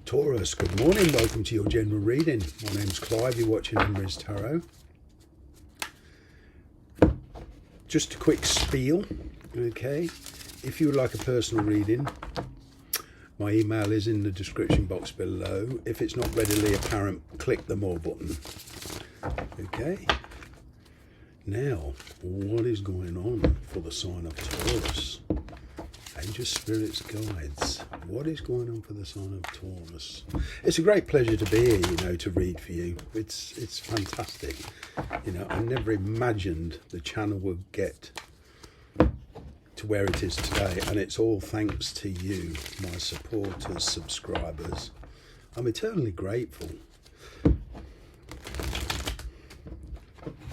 Taurus, good morning. Welcome to your general reading. My name's Clive. You're watching Emery's Tarot. Just a quick spiel, okay? If you would like a personal reading, my email is in the description box below. If it's not readily apparent, click the More button. Okay? Now, what is going on for the sign of Taurus? Angels, spirits, guides. What is going on for the sign of Taurus? It's a great pleasure to be here, to read for you. It's fantastic. I never imagined the channel would get to where it is today, and it's all thanks to you, my supporters, subscribers. I'm eternally grateful.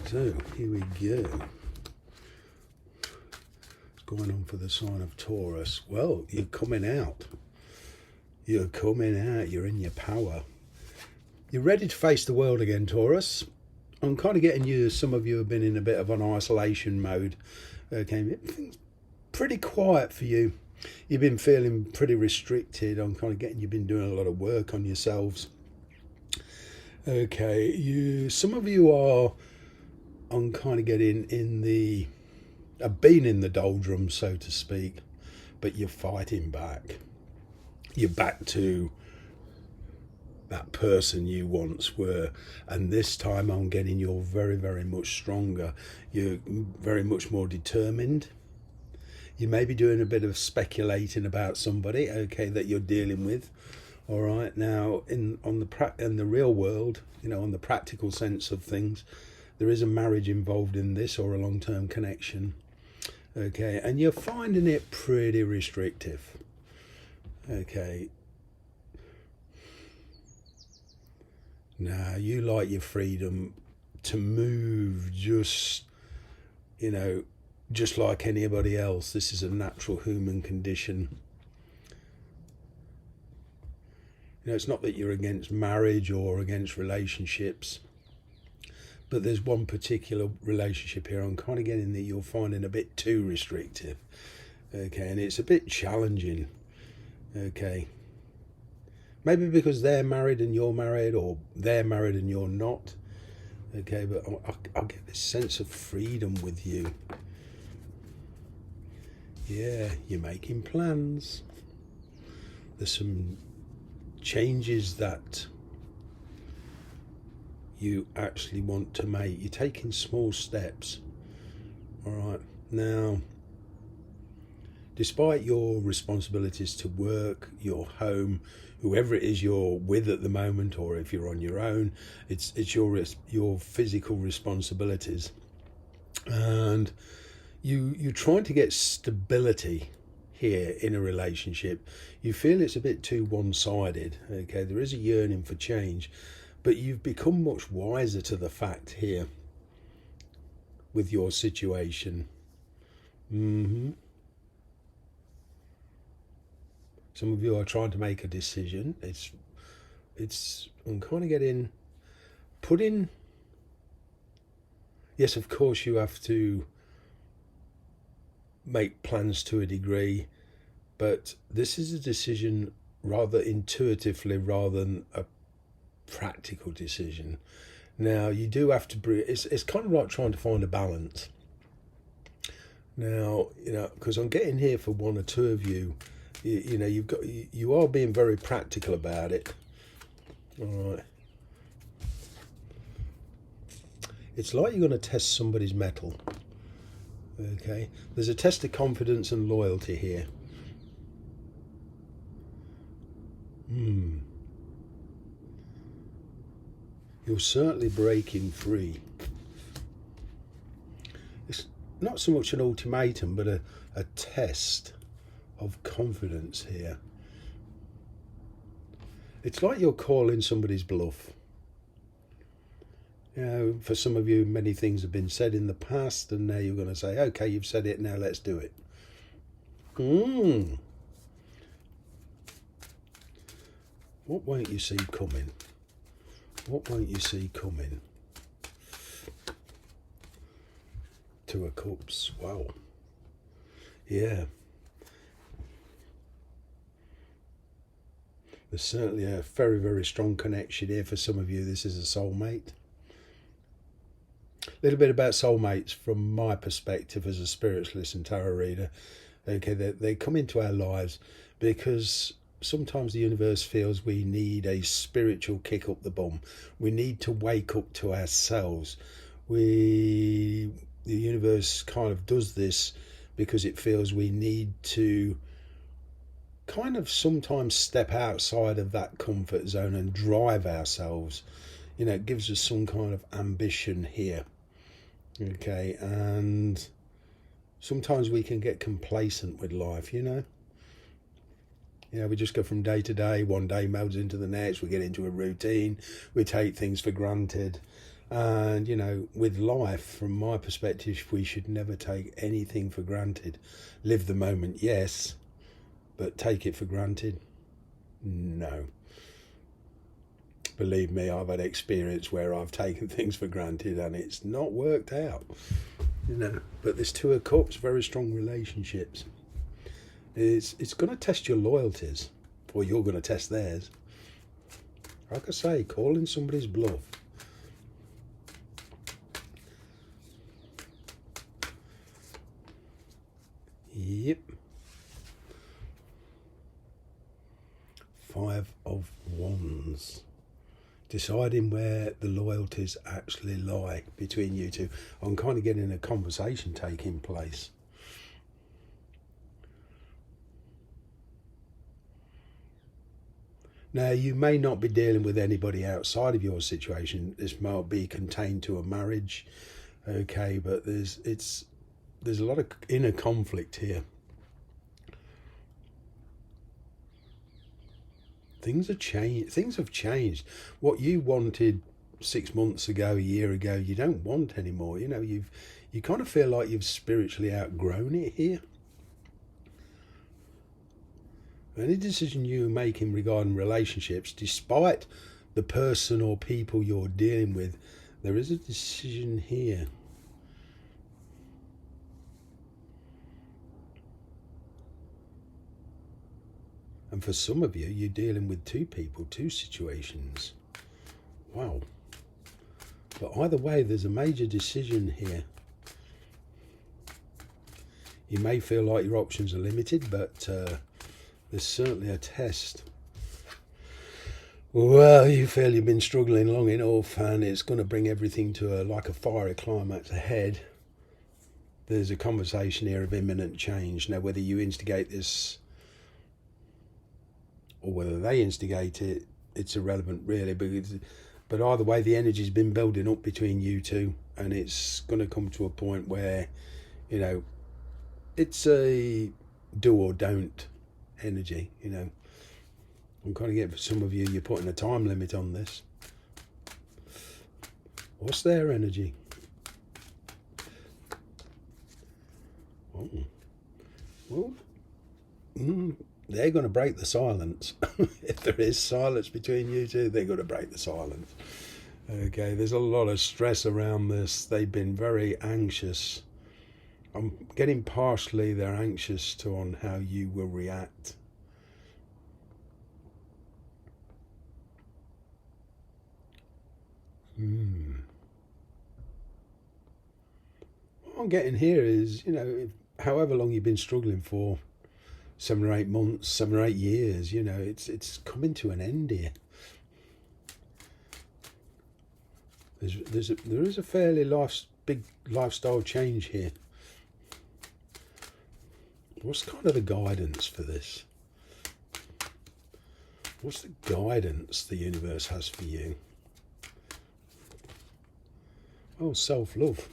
So, here we go. Going on for the sign of Taurus? Well, you're coming out. You're coming out. You're in your power. You're ready to face the world again, Taurus. I'm kind of getting you, some of you have been in a bit of an isolation mode. Okay, things pretty quiet for you. You've been feeling pretty restricted. I'm kind of getting you've been doing a lot of work on yourselves. Okay, some of you are, I'm kind of getting in the, I've been in the doldrums, so to speak, but you're fighting back. You're back to that person you once were, and this time I'm getting you're very, very much stronger. You're very much more determined. You may be doing a bit of speculating about somebody, okay, that you're dealing with. All right, now in the real world, on the practical sense of things, there is a marriage involved in this, or a long-term connection. Okay, and you're finding it pretty restrictive. Okay. Now, you like your freedom to move just like anybody else. This is a natural human condition. It's not that you're against marriage or against relationships. But there's one particular relationship here I'm kind of getting that you're finding a bit too restrictive. Okay, and it's a bit challenging. Okay. Maybe because they're married and you're married, or they're married and you're not. Okay, but I'll get this sense of freedom with you. Yeah, you're making plans. There's some changes that you actually want to make. You're taking small steps. All right. Now, despite your responsibilities to work, your home, whoever it is you're with at the moment, or if you're on your own, it's your physical responsibilities, and you're trying to get stability here in a relationship. You feel it's a bit too one-sided. Okay, there is a yearning for change. But you've become much wiser to the fact here with your situation. Some of you are trying to make a decision. I'm kind of getting put in. Yes, of course you have to make plans to a degree, but this is a decision rather intuitively rather than a practical decision. Now, you do have to it's kind of like trying to find a balance. Now, because I'm getting here for one or two of you, you are being very practical about it. All right. It's like you're going to test somebody's mettle. Okay. There's a test of confidence and loyalty here. You're certainly breaking free. It's not so much an ultimatum, but a test of confidence here. It's like you're calling somebody's bluff. For some of you, many things have been said in the past, and now you're going to say, okay, you've said it, now let's do it. What won't you see coming? What won't you see coming? Two of Cups. Wow. Yeah. There's certainly a very, very strong connection here. For some of you, this is a soulmate. A little bit about soulmates from my perspective as a spiritualist and tarot reader. Okay, they come into our lives because sometimes the universe feels we need a spiritual kick up the bum. We need to wake up to ourselves. The universe kind of does this because it feels we need to kind of sometimes step outside of that comfort zone and drive ourselves. You know, it gives us some kind of ambition here. Okay, and sometimes we can get complacent with life, you know. Yeah, we just go from day to day, one day melds into the next, we get into a routine, we take things for granted. And, you know, with life, from my perspective, we should never take anything for granted. Live the moment, yes, but take it for granted? No. Believe me, I've had experience where I've taken things for granted and it's not worked out. You know, but this Two of Cups, very strong relationships. It's going to test your loyalties, or you're going to test theirs. Like I say, calling somebody's bluff. Yep. Five of Wands. Deciding where the loyalties actually lie between you two. I'm kind of getting a conversation taking place. Now, you may not be dealing with anybody outside of your situation. This might be contained to a marriage, okay, but there's a lot of inner conflict here. Things have changed. What you wanted 6 months ago, a year ago, you don't want anymore. You know, you kind of feel like you've spiritually outgrown it here. Any decision you're making regarding relationships, despite the person or people you're dealing with, there is a decision here. And for some of you, you're dealing with two people, two situations. Wow. But either way, there's a major decision here. You may feel like your options are limited, but there's certainly a test. Well, you feel you've been struggling long enough and it's going to bring everything to like a fiery climax ahead. There's a conversation here of imminent change. Now, whether you instigate this or whether they instigate it, it's irrelevant really. But either way, the energy's been building up between you two, and it's going to come to a point where, you know, it's a do or don't energy, you know. I'm kind of getting, for some of you, you're putting a time limit on this. What's their energy? Oh. Well, they're going to break the silence. If there is silence between you two, they're going to break the silence. Okay, there's a lot of stress around this. They've been very anxious. I'm getting partially they're anxious on how you will react. What I'm getting here is, you know, however long you've been struggling for, 7 or 8 months, 7 or 8 years, you know, it's coming to an end here. There is a fairly big lifestyle change here. What's kind of the guidance for this? What's the guidance the universe has for you? Oh, self-love.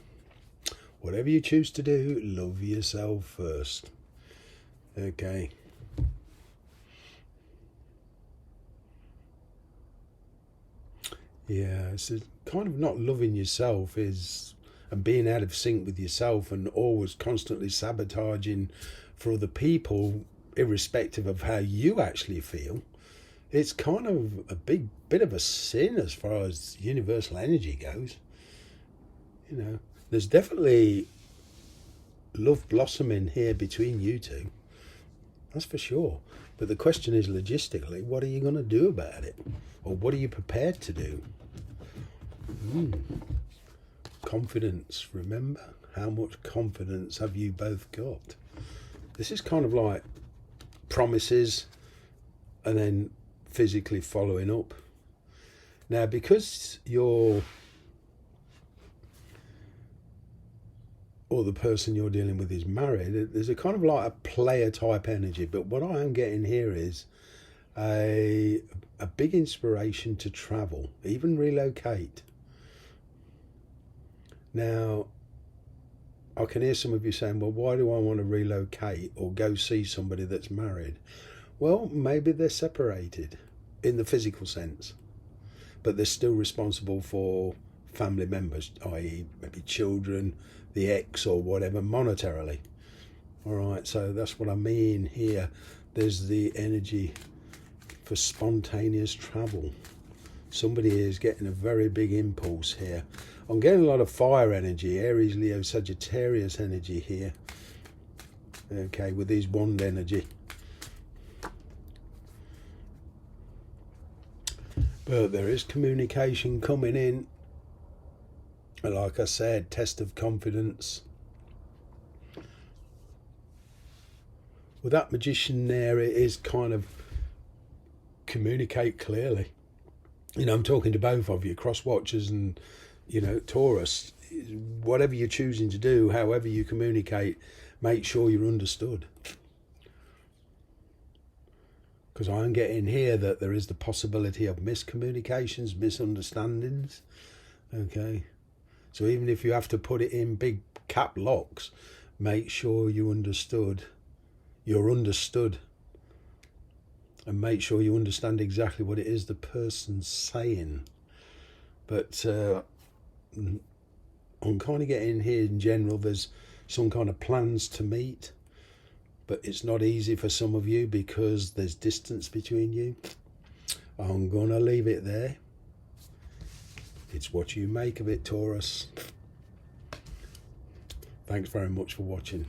Whatever you choose to do, love yourself first. Okay. Yeah, so kind of not loving yourself is, and being out of sync with yourself and always constantly sabotaging for other people, irrespective of how you actually feel. It's kind of a big bit of a sin as far as universal energy goes. You know, there's definitely love blossoming here between you two. That's for sure. But the question is, logistically, what are you going to do about it? Or what are you prepared to do? Confidence, remember? How much confidence have you both got? This is kind of like promises and then physically following up. Now, because you're, or the person you're dealing with is married, there's a kind of like a player type energy. But what I am getting here is a big inspiration to travel, even relocate. Now, I can hear some of you saying, well, why do I want to relocate or go see somebody that's married? Well, maybe they're separated in the physical sense, but they're still responsible for family members, i.e. maybe children, the ex or whatever, monetarily. All right, so that's what I mean here. There's the energy for spontaneous travel. Somebody is getting a very big impulse here. I'm getting a lot of fire energy, Aries, Leo, Sagittarius energy here. Okay, with these wand energy. But there is communication coming in. Like I said, test of confidence. With that Magician there, it is kind of communicate clearly. You know, I'm talking to both of you, cross watchers and, you know, Taurus. Whatever you're choosing to do, however you communicate, make sure you're understood. Because I'm getting here that there is the possibility of miscommunications, misunderstandings. Okay. So even if you have to put it in big cap locks, make sure you're understood. And make sure you understand exactly what it is the person's saying. But I'm kind of getting here in general, there's some kind of plans to meet. But it's not easy for some of you because there's distance between you. I'm going to leave it there. It's what you make of it, Taurus. Thanks very much for watching.